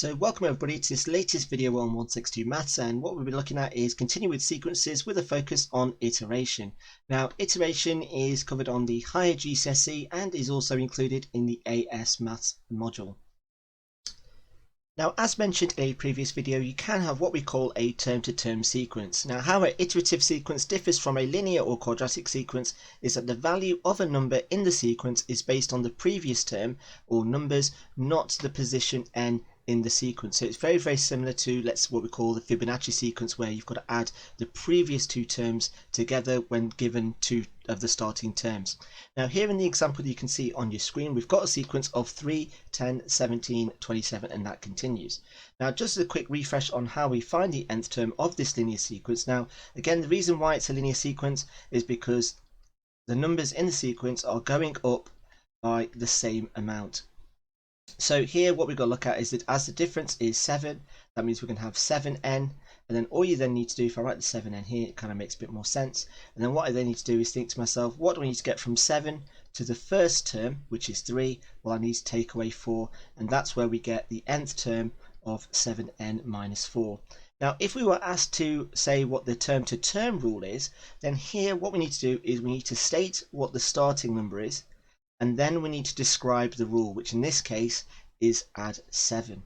So welcome everybody to this latest video on 162 Maths, and what we'll be looking at is continue with sequences with a focus on iteration. Now iteration is covered on the higher GCSE and is also included in the AS Maths module. Now, as mentioned in a previous video, you can have what we call a term-to-term sequence. Now, how an iterative sequence differs from a linear or quadratic sequence is that the value of a number in the sequence is based on the previous term or numbers, not the position n in the sequence. So it's very similar to what we call the Fibonacci sequence, where you've got to add the previous two terms together when given two of the starting terms. Now here in the example you can see on your screen, we've got a sequence of 3, 10, 17, 27, and that continues. Now just as a quick refresh on how we find the nth term of this linear sequence. Now again, the reason why it's a linear sequence is because the numbers in the sequence are going up by the same amount. So here what we've got to look at is that as the difference is 7, that means we're going to have 7n, and then all you then need to do, if I write the 7n here, it kind of makes a bit more sense. And then what I then need to do is think to myself, what do I need to get from 7 to the first term, which is 3? Well, I need to take away 4, and that's where we get the nth term of 7n minus 4. Now, if we were asked to say what the term-to-term rule is, then here what we need to do is we need to state what the starting number is, and then we need to describe the rule, which in this case is add 7.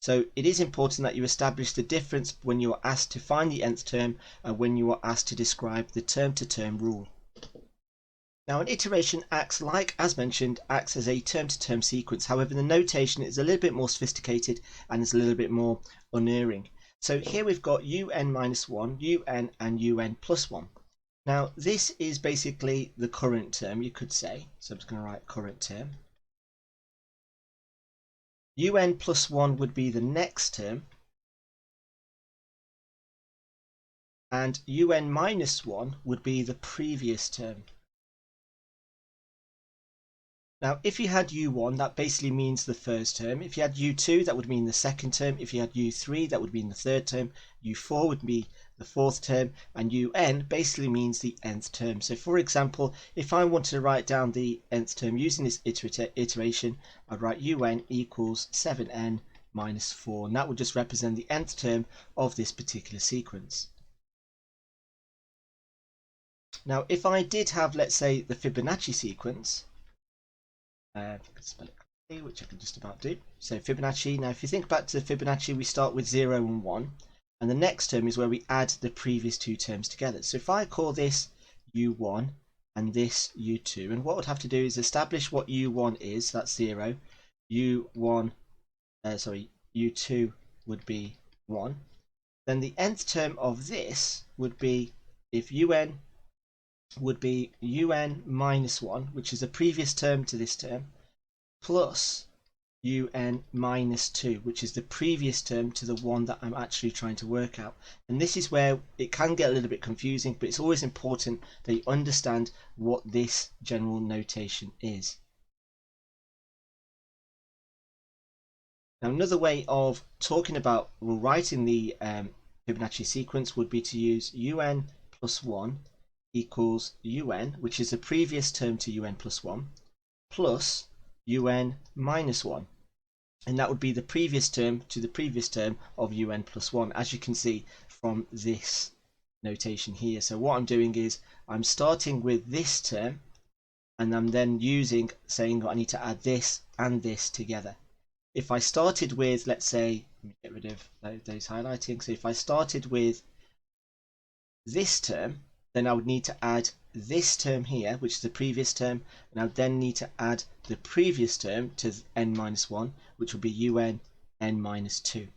So it is important that you establish the difference when you are asked to find the nth term and when you are asked to describe the term-to-term rule. Now an iteration acts as mentioned, acts as a term-to-term sequence. However, the notation is a little bit more sophisticated and is a little bit more unerring. So here we've got un minus 1, un and un plus 1. Now this is basically the current term, you could say. So I'm just going to write current term. Un plus 1 would be the next term, and un minus 1 would be the previous term. Now if you had u1, that basically means the first term. If you had u2, that would mean the second term. If you had u3, that would mean the third term. u4 would be the fourth term, and un basically means the nth term. So for example, if I wanted to write down the nth term using this iteration, I'd write un equals 7n minus 4, and that would just represent the nth term of this particular sequence. Now if I did have, let's say, the Fibonacci sequence, if I could spell it correctly, which I can just about do. So Fibonacci, now if you think back to the Fibonacci, we start with 0 and 1, and the next term is where we add the previous two terms together. So if I call this u1 and this u2, and what I would have to do is establish what u1 is, that's 0, u2 would be 1. Then the nth term of this would be, if un would be un minus 1, which is the previous term to this term, plus un minus 2, which is the previous term to the one that I'm actually trying to work out. And this is where it can get a little bit confusing, but it's always important that you understand what this general notation is. Now another way of talking about writing the Fibonacci sequence would be to use un plus 1 equals un, which is the previous term to un plus 1, plus un minus 1, and that would be the previous term to the previous term of un plus 1, as you can see from this notation here. So what I'm doing is I'm starting with this term, and I'm then saying I need to add this and this together. If I started with, let's say, let me get rid of those highlighting. So if I started with this term, then I would need to add this term here, which is the previous term, and I would then need to add the previous term to n minus 1, which would be un n minus 2.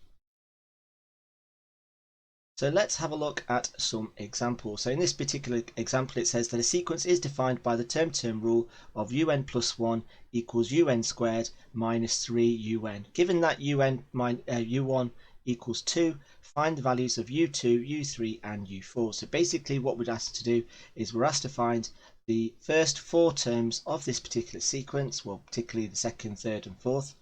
So let's have a look at some examples. So in this particular example, it says that a sequence is defined by the term-to-term rule of un plus 1 equals un squared minus 3un. Given that u1 equals 2, find the values of u2, u3 and u4. So basically what we're asked to do is we're asked to find the first 4 terms of this particular sequence, well particularly the second, third and fourth,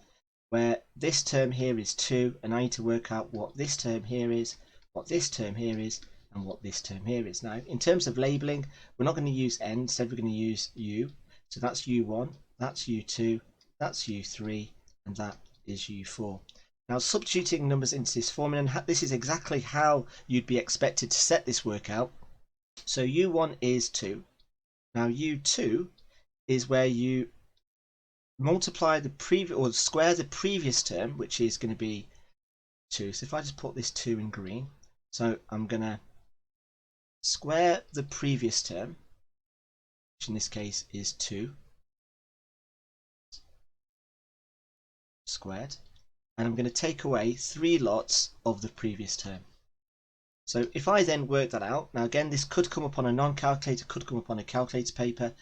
where this term here is 2, and I need to work out what this term here is, what this term here is, and what this term here is. Now in terms of labelling, we're not going to use n, instead we're going to use u. So that's u1, that's u2, that's u3, and that is u4. Now substituting numbers into this formula, and this is exactly how you'd be expected to set this work out. So u1 is 2. Now u2 is where you multiply the previous, or square the previous term, which is going to be 2. So if I just put this 2 in green, so I'm going to square the previous term, which in this case is 2 squared, and I'm going to take away 3 lots of the previous term. So if I then work that out, now again this could come up on a non-calculator, could come up on a calculator paper,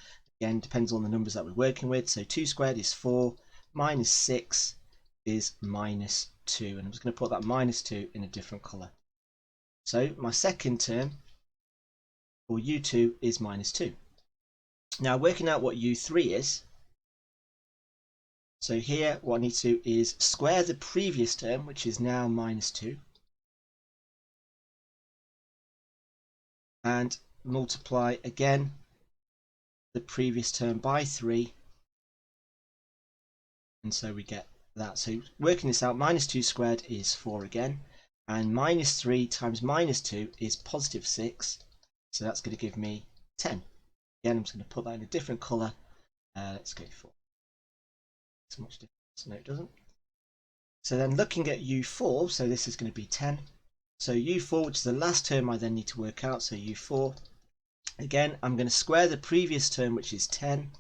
again depends on the numbers that we're working with. So 2 squared is 4, minus 6 is minus 2, and I'm just going to put that minus 2 in a different colour. So my second term for u2 is minus 2. Now working out what u3 is, so here what I need to do is square the previous term, which is now minus 2, and multiply again the previous term by 3, and so we get that. So working this out, minus 2 squared is 4 again, and minus 3 times minus 2 is positive 6, so that's going to give me 10. Again, I'm just going to put that in a different colour. Let's go for so much difference. No, it doesn't. So then looking at u4, so this is going to be 10. So u4, which is the last term I then need to work out, so u4, again, I'm going to square the previous term, which is 10,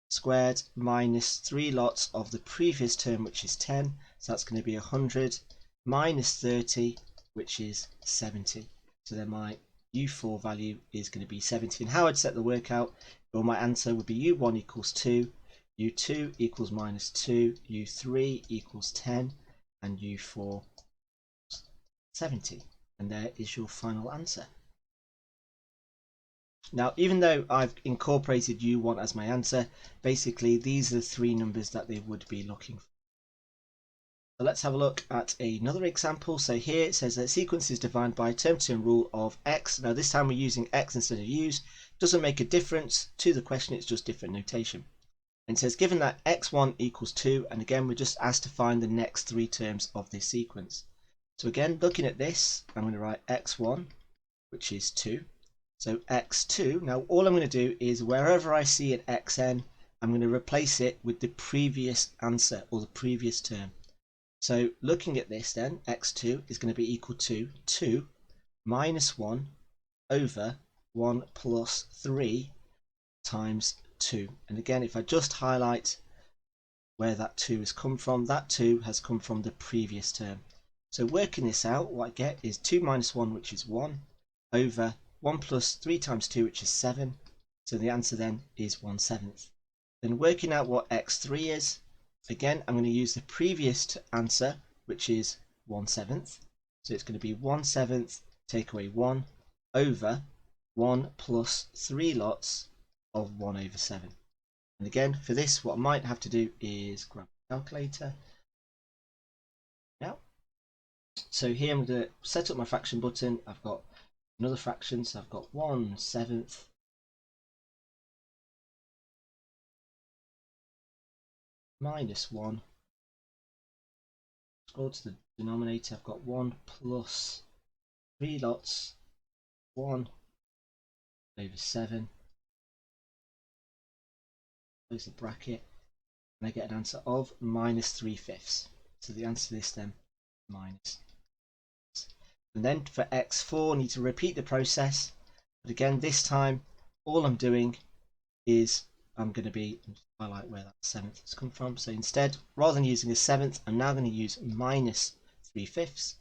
squared minus 3 lots of the previous term, which is 10, so that's going to be 100, minus 30, which is 70. So then my u4 value is going to be 70. And how I'd set the work out, well, my answer would be u1 equals 2, u2 equals minus 2, u3 equals 10, and u4 70. And there is your final answer. Now, even though I've incorporated u1 as my answer, basically these are the 3 numbers that they would be looking for. So let's have a look at another example. So here it says that sequence is defined by a term-to-term rule of x. Now this time we're using x instead of u's. Doesn't make a difference to the question, it's just different notation. And it says given that x1 equals 2, and again we're just asked to find the next 3 terms of this sequence. So again, looking at this, I'm going to write x1, which is 2. So x2, now all I'm going to do is wherever I see an xn, I'm going to replace it with the previous answer or the previous term. So looking at this then, x2 is going to be equal to 2 minus 1 over 1 plus 3 times 2. And again, if I just highlight where that 2 has come from, that 2 has come from the previous term. So working this out, what I get is 2 minus 1, which is 1, over 1 plus 3 times 2, which is 7. So the answer then is 1/7. Then working out what x3 is, again, I'm going to use the previous answer, which is 1/7. So it's going to be 1/7 take away 1 over 1 plus 3 lots of 1 over 7. And again, for this, what I might have to do is grab a calculator. Now, so here I'm going to set up my fraction button. I've got another fraction, so I've got 1/7 minus 1. Go to the denominator, I've got 1 plus 3 lots, 1 over 7. Close the bracket, and I get an answer of minus 3/5. So the answer to this then, minus. And then for x4, I need to repeat the process. But again, this time, all I'm doing is I'm going to be, highlight where that 7th has come from. So instead, rather than using a 7th, I'm now going to use minus 3/5.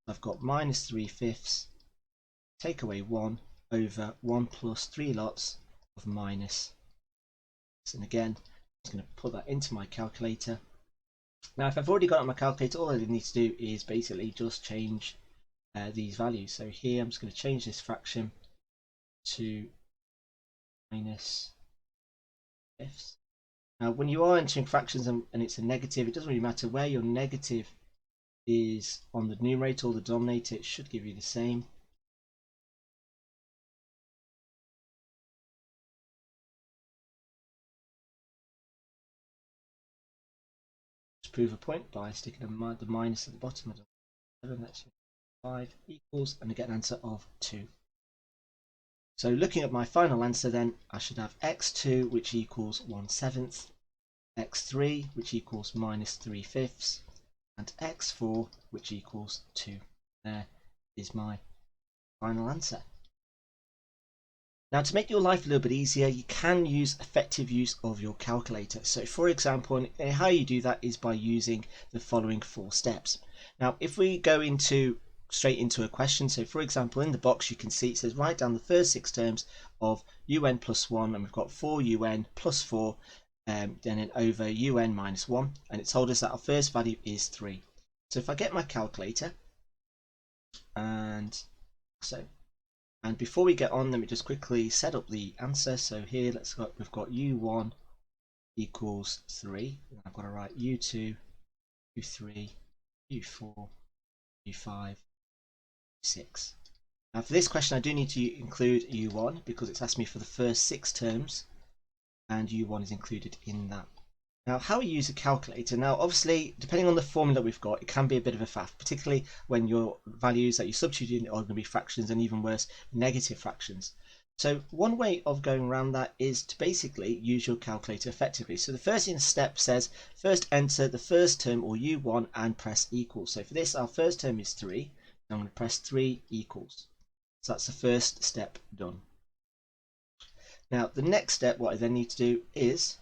I've got minus 3/5, take away 1 over 1 plus 3 lots of minus. And again, I'm just going to put that into my calculator. Now, if I've already got it on my calculator, all I need to do is basically just change these values. So here, I'm just going to change this fraction to minus fifths. Now, when you are entering fractions and it's a negative, it doesn't really matter where your negative is on the numerator or the denominator, it should give you the same. prove a point by sticking the minus at the bottom of the 7. That's 5 equals, and I get an answer of 2. So looking at my final answer then, I should have x2 which equals 1/7, x3 which equals minus 3/5, and x4 which equals 2. There is my final answer. Now, to make your life a little bit easier, you can use effective use of your calculator. So for example, how you do that is by using the following 4 steps. Now, if we go straight into a question, so for example, in the box you can see it says write down the first 6 terms of un plus 1, and we've got 4un plus 4, then over un minus 1, and it told us that our first value is 3. So if I get my calculator, and before we get on, let me just quickly set up the answer. So here we've got u1 equals 3, and I've got to write u2, u3, u4, u5, 6. Now for this question I do need to include u1 because it's asked me for the first 6 terms, and u1 is included in that. Now, how we use a calculator. Now, obviously, depending on the formula we've got, it can be a bit of a faff, particularly when your values that you substitute in are going to be fractions, and even worse, negative fractions. So one way of going around that is to basically use your calculator effectively. So the first step says, first enter the first term, or u1, and press equals. So for this, our first term is 3. I'm going to press 3 equals. So that's the first step done. Now, the next step, what I then need to do is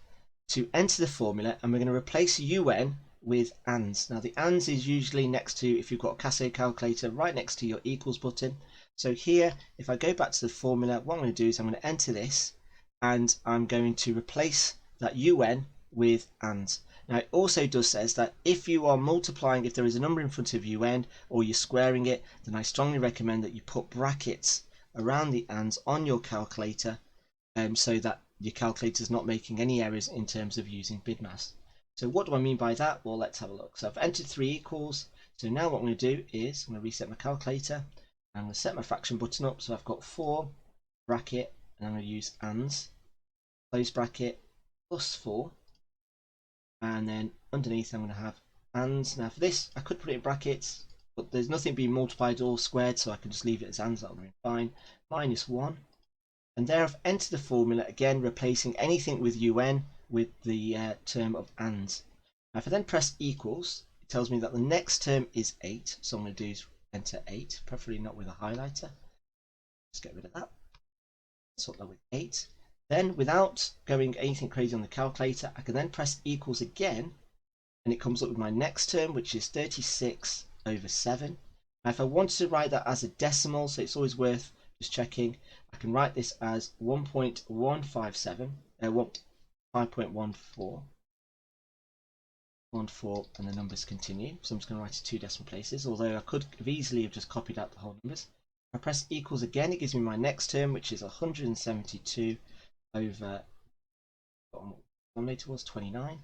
to enter the formula, and we're going to replace un with ands. Now the ands is usually next to, if you've got a Casio calculator, right next to your equals button. So here, if I go back to the formula, what I'm going to do is I'm going to enter this, and I'm going to replace that un with ands. Now it also says that if you are multiplying, if there is a number in front of un, or you're squaring it, then I strongly recommend that you put brackets around the ands on your calculator, so that your calculator is not making any errors in terms of using BidMaths. So what do I mean by that? Well, let's have a look. So I've entered 3 equals. So now what I'm going to do is I'm going to reset my calculator. I'm going to set my fraction button up. So I've got 4 bracket, and I'm going to use ands, close bracket, plus 4. And then underneath I'm going to have ands. Now for this, I could put it in brackets, but there's nothing being multiplied or squared, so I can just leave it as ands. That'll be fine. Minus 1. And there I've entered the formula, again replacing anything with un with the term of ands. Now if I then press equals, it tells me that the next term is 8, so I'm going to do is enter 8, preferably not with a highlighter. Let's get rid of that. Sort that with 8. Then, without going anything crazy on the calculator, I can then press equals again, and it comes up with my next term, which is 36 over 7. Now if I wanted to write that as a decimal, so it's always worth just checking, I can write this as 1.157, 5.14, and the numbers continue. So I'm just going to write it 2 decimal places, although I could have easily just copied out the whole numbers. If I press equals again, it gives me my next term, which is 172 over, what denominator was 29.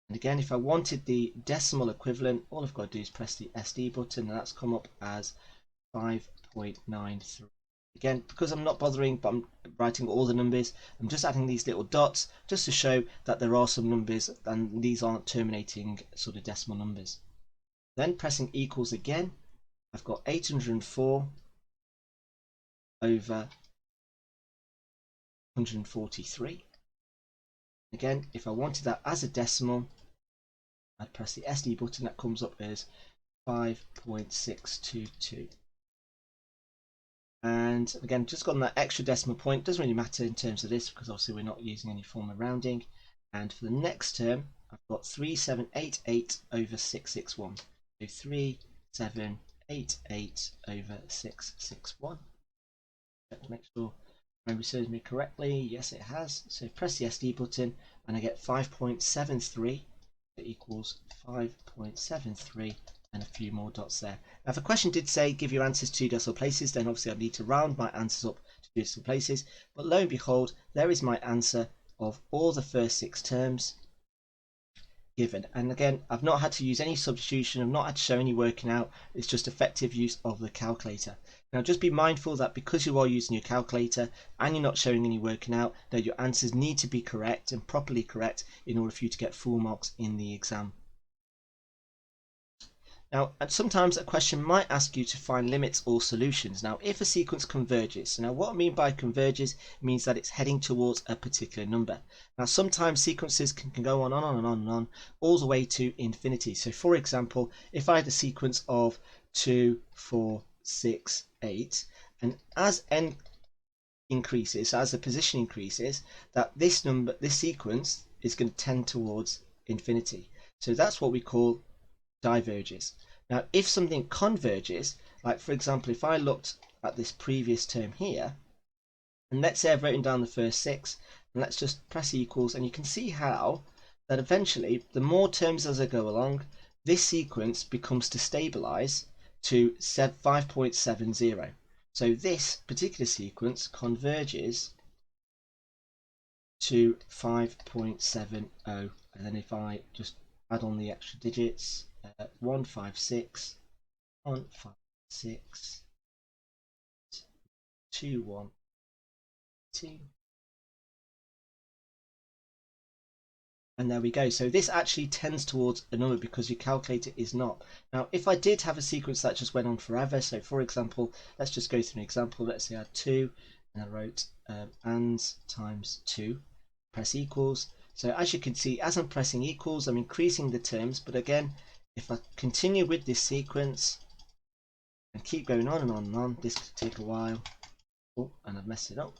And again, if I wanted the decimal equivalent, all I've got to do is press the SD button, and that's come up as 5.93. Again, because I'm not bothering, but I'm writing all the numbers, I'm just adding these little dots just to show that there are some numbers and these aren't terminating sort of decimal numbers. Then pressing equals again, I've got 804 over 143. Again, if I wanted that as a decimal, I'd press the SD button, that comes up as 5.622. And again, just got that extra decimal point, doesn't really matter in terms of this because obviously we're not using any form of rounding. And for the next term, I've got 3788 over 661. So 3788 over 661. Check to make sure memory serves me correctly. Yes, it has. So press the SD button, and I get 5.73. That equals 5.73. And a few more dots there. Now if a question did say give your answers 2 decimal places, then obviously I need to round my answers up to 2 decimal places, but lo and behold, there is my answer of all the first 6 terms, given. And again, I've not had to use any substitution, I've not had to show any working out, it's just effective use of the calculator. Now just be mindful that because you are using your calculator and you're not showing any working out, that your answers need to be correct and properly correct in order for you to get full marks in the exam. Now, sometimes a question might ask you to find limits or solutions. Now, if a sequence converges, so now what I mean by converges means that it's heading towards a particular number. Now, sometimes sequences can go on and on and on and on, all the way to infinity. So, for example, if I had a sequence of 2, 4, 6, 8, and as n increases, so as the position increases, that this sequence is going to tend towards infinity. So that's what we call diverges. Now, if something converges, like for example, if I looked at this previous term here, and let's say I've written down the first 6, and let's just press equals, and you can see how that eventually, the more terms as I go along, this sequence becomes to stabilize to 5.70. So this particular sequence converges to 5.70, and then if I just add on the extra digits, 156, 156, 212, and there we go. So this actually tends towards a number because your calculator is not. Now, if I did have a sequence that just went on forever, so for example, let's just go through an example. Let's say I had 2, and I wrote and times 2, press equals. So as you can see, as I'm pressing equals, I'm increasing the terms, but again, if I continue with this sequence and keep going on and on and on, this could take a while. Oh, and I've messed it up.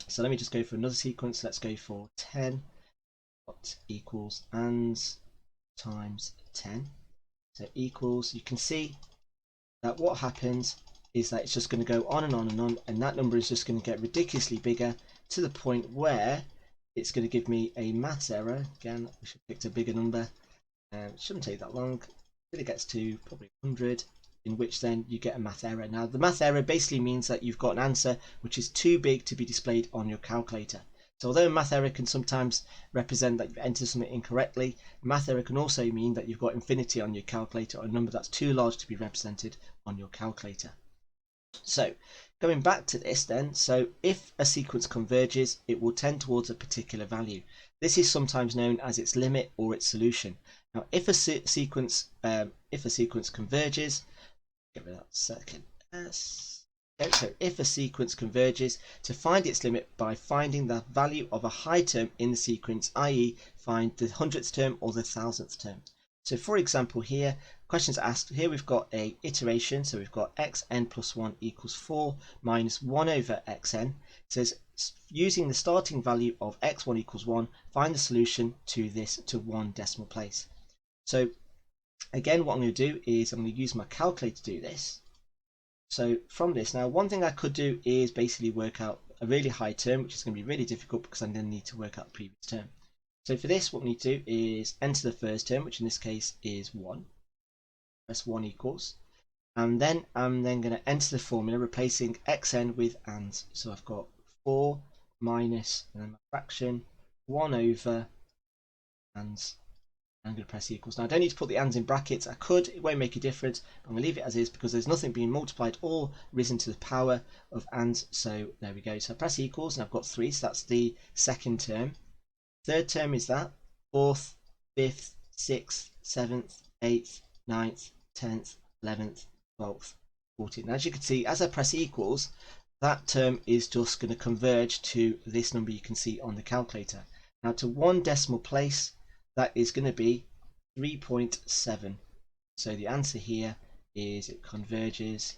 So let me just go for another sequence. Let's go for 10 equals and times 10. So equals, you can see that what happens is that it's just going to go on and on and on, and that number is just going to get ridiculously bigger to the point where it's going to give me a maths error. Again, we should pick a bigger number. It shouldn't take that long. It gets to probably 100, in which then you get a math error. Now, the math error basically means that you've got an answer which is too big to be displayed on your calculator. So although a math error can sometimes represent that you've entered something incorrectly, a math error can also mean that you've got infinity on your calculator, or a number that's too large to be represented on your calculator. So going back to this then, so if a sequence converges, it will tend towards a particular value. This is sometimes known as its limit or its solution. Now, if a sequence converges, get rid of that second S. Okay, so if a sequence converges, to find its limit by finding the value of a high term in the sequence, i.e. find the 100th term or the 1000th term. So for example here, questions asked, here we've got a iteration, so we've got xn plus 1 equals 4 minus 1 over xn. It says using the starting value of x1 equals 1, find the solution to this to one decimal place. So again, what I'm going to do is I'm going to use my calculator to do this. So from this, now one thing I could do is basically work out a really high term, which is going to be really difficult because I'm going to need to work out the previous term. So for this, what we need to do is enter the first term, which in this case is 1. Press 1 equals. And then I'm then going to enter the formula, replacing xn with and. So I've got 4 minus, and then my fraction, 1 over, and I'm going to press equals. Now I don't need to put the ands in brackets. I could, it won't make a difference. I'm going to leave it as is because there's nothing being multiplied or risen to the power of and. So there we go. So I press equals and I've got 3. So that's the second term. Third term is that. Fourth, fifth, sixth, seventh, eighth, ninth, 10th, 11th, 12th, 14th. As you can see, as I press equals, that term is just going to converge to this number you can see on the calculator. Now to one decimal place, that is going to be 3.7. So the answer here is it converges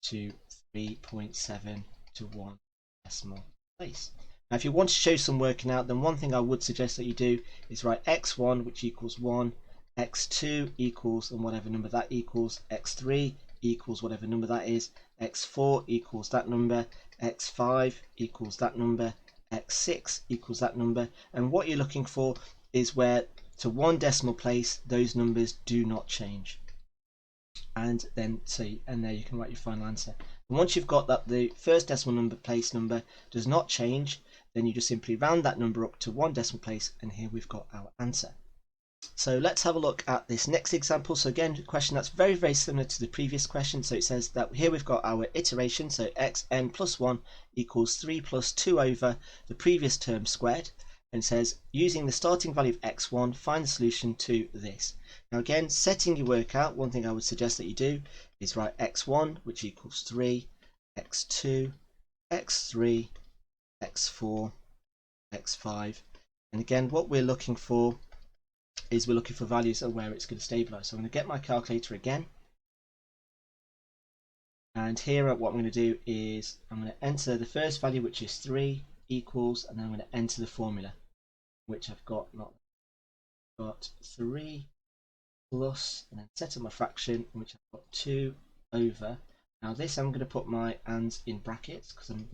to 3.7 to one decimal place. Now if you want to show some working out, then one thing I would suggest that you do is write x1, which equals 1, x2 equals, and whatever number that equals, x3 equals whatever number that is, x4 equals that number, x5 equals that number, x6 equals that number, and what you're looking for is where to one decimal place those numbers do not change. And then and there you can write your final answer. And once you've got that the first decimal number place number does not change, then you just simply round that number up to one decimal place, and here we've got our answer. So let's have a look at this next example. So again, a question that's very, very similar to the previous question. So it says that here we've got our iteration, so xn plus 1 equals 3 plus 2 over the previous term squared. And it says, using the starting value of x1, find the solution to this. Now again, setting your work out, one thing I would suggest that you do is write x1, which equals 3, x2, x3, x4, x5. And again, what we're looking for is we're looking for values of where it's going to stabilize. So I'm going to get my calculator again. And here what I'm going to do is I'm going to enter the first value, which is 3 equals, and then I'm going to enter the formula, which I've got 3 plus, and then set up my fraction, which I've got 2 over. Now this I'm going to put my ands in brackets because I'm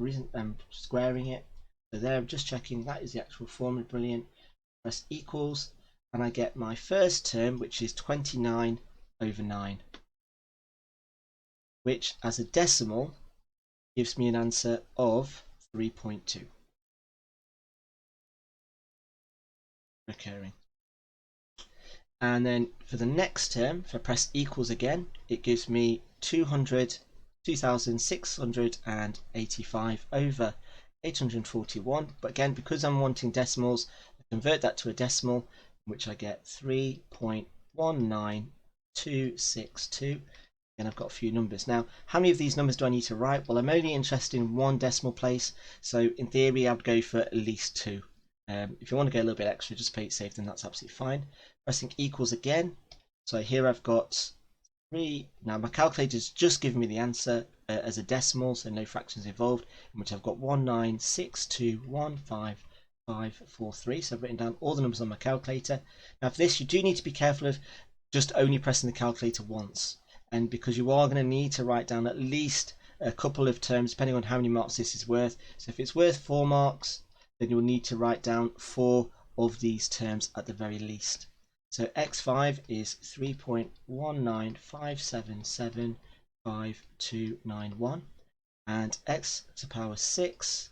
squaring it. So there I'm just checking that is the actual formula. Brilliant. Press equals, and I get my first term, which is 29 over 9, which as a decimal gives me an answer of 3.2 recurring. And then for the next term, if I press equals again, it gives me 2,685 over 841. But again, because I'm wanting decimals, I convert that to a decimal, which I get 3.19262. And I've got a few numbers. Now, how many of these numbers do I need to write? Well, I'm only interested in one decimal place, so in theory, I would go for at least 2. If you want to go a little bit extra, just play it safe, then that's absolutely fine. Pressing equals again. So here I've got 3. Now, my calculator's just given me the answer as a decimal, so no fractions involved, in which I've got 196215543. So I've written down all the numbers on my calculator. Now, for this, you do need to be careful of just only pressing the calculator once. And because you are going to need to write down at least a couple of terms depending on how many marks this is worth. So if it's worth 4 marks, then you'll need to write down 4 of these terms at the very least. So x5 is 3.195775291, and x to the power 6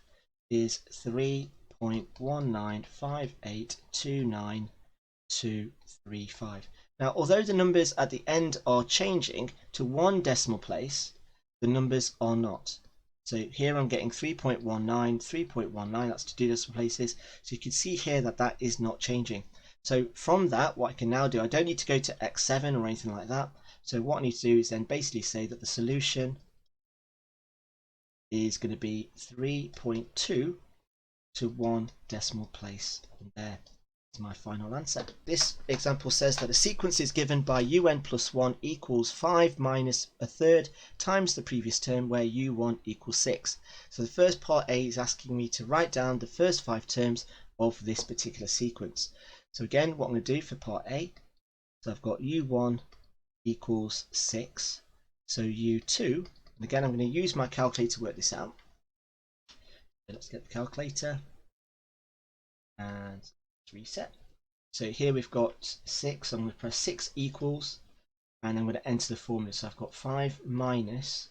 is 3.195829235. Now, although the numbers at the end are changing to one decimal place, the numbers are not. So here I'm getting 3.19, 3.19, that's to 2 decimal places. So you can see here that that is not changing. So from that, what I can now do, I don't need to go to x7 or anything like that. So what I need to do is then basically say that the solution is going to be 3.2 to 1 decimal place. And there is my final answer. This example says that a sequence is given by un plus 1 equals 5 minus a third times the previous term, where u1 equals 6. So the first part A is asking me to write down the first 5 terms of this particular sequence. So again, what I'm going to do for part A, so I've got u1 equals 6. So u2, and again I'm going to use my calculator to work this out. So let's get the calculator and reset. So here we've got 6. I'm going to press 6 equals, and I'm going to enter the formula. So I've got 5 minus,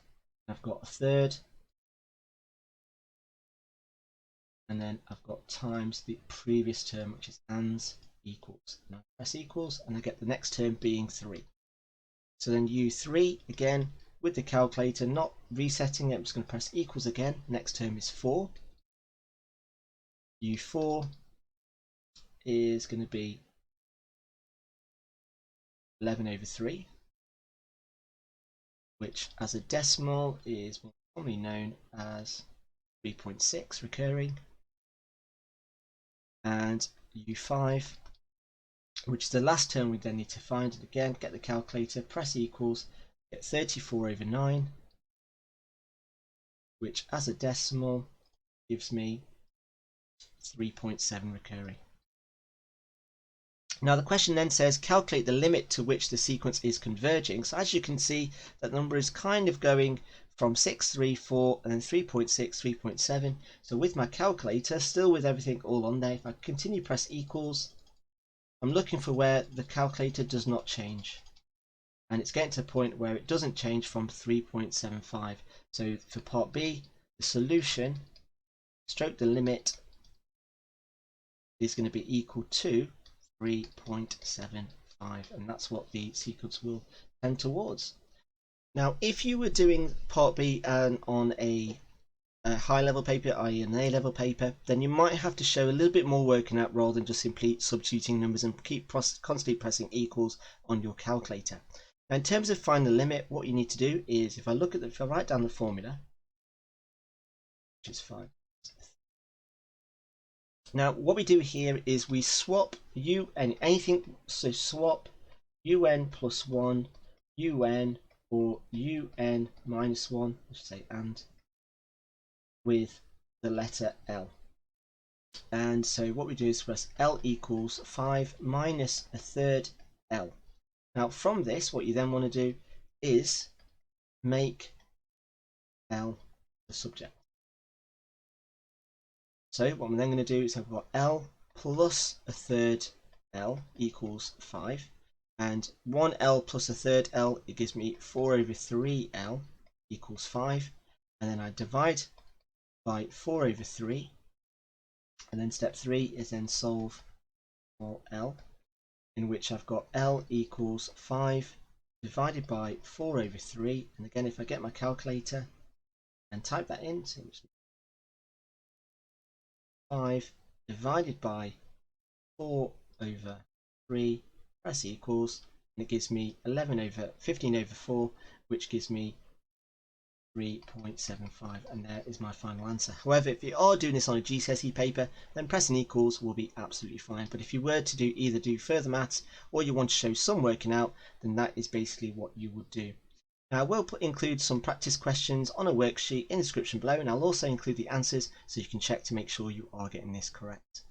I've got a third, and then I've got times the previous term, which is ands equals. Now I press equals, and I get the next term being 3. So then u3, again with the calculator, not resetting it, I'm just going to press equals again. Next term is 4. u4 is going to be 11 over 3, which as a decimal is more commonly known as 3.6 recurring, and u5, which is the last term we then need to find. And again, get the calculator, press equals, get 34 over 9, which as a decimal gives me 3.7 recurring. Now the question then says calculate the limit to which the sequence is converging. So as you can see, that number is kind of going from 6, 3, 4, and then 3.6, 3.7. So with my calculator, still with everything all on there, if I continue press equals, I'm looking for where the calculator does not change. And it's getting to a point where it doesn't change from 3.75. So for part B, the solution, stroke the limit, is going to be equal to 3.75, and that's what the sequence will tend towards. Now, if you were doing part B on a high level paper, i.e. an A level paper, then you might have to show a little bit more working out rather than just simply substituting numbers and keep constantly pressing equals on your calculator. Now, in terms of finding the limit, what you need to do is, if I write down the formula, which is 5. Now, what we do here is we swap un, anything, so swap un plus 1, un, or un minus 1, I should say, and with the letter L. And so what we do is press L equals 5 minus a third L. Now from this, what you then want to do is make L the subject. So what I'm then going to do is I've got L plus a third L equals 5. And 1L plus a third L, it gives me 4 over 3L equals 5. And then I divide by 4 over 3. And then step 3 is then solve for L, in which I've got L equals 5 divided by 4 over 3. And again, if I get my calculator and type that in, so 5 divided by 4 over 3, press equals, and it gives me 15 over 4, which gives me 3.75, and there is my final answer. However, if you are doing this on a GCSE paper, then pressing equals will be absolutely fine. But if you were to either do further maths or you want to show some working out, then that is basically what you would do. Now, I will include some practice questions on a worksheet in the description below, and I'll also include the answers so you can check to make sure you are getting this correct.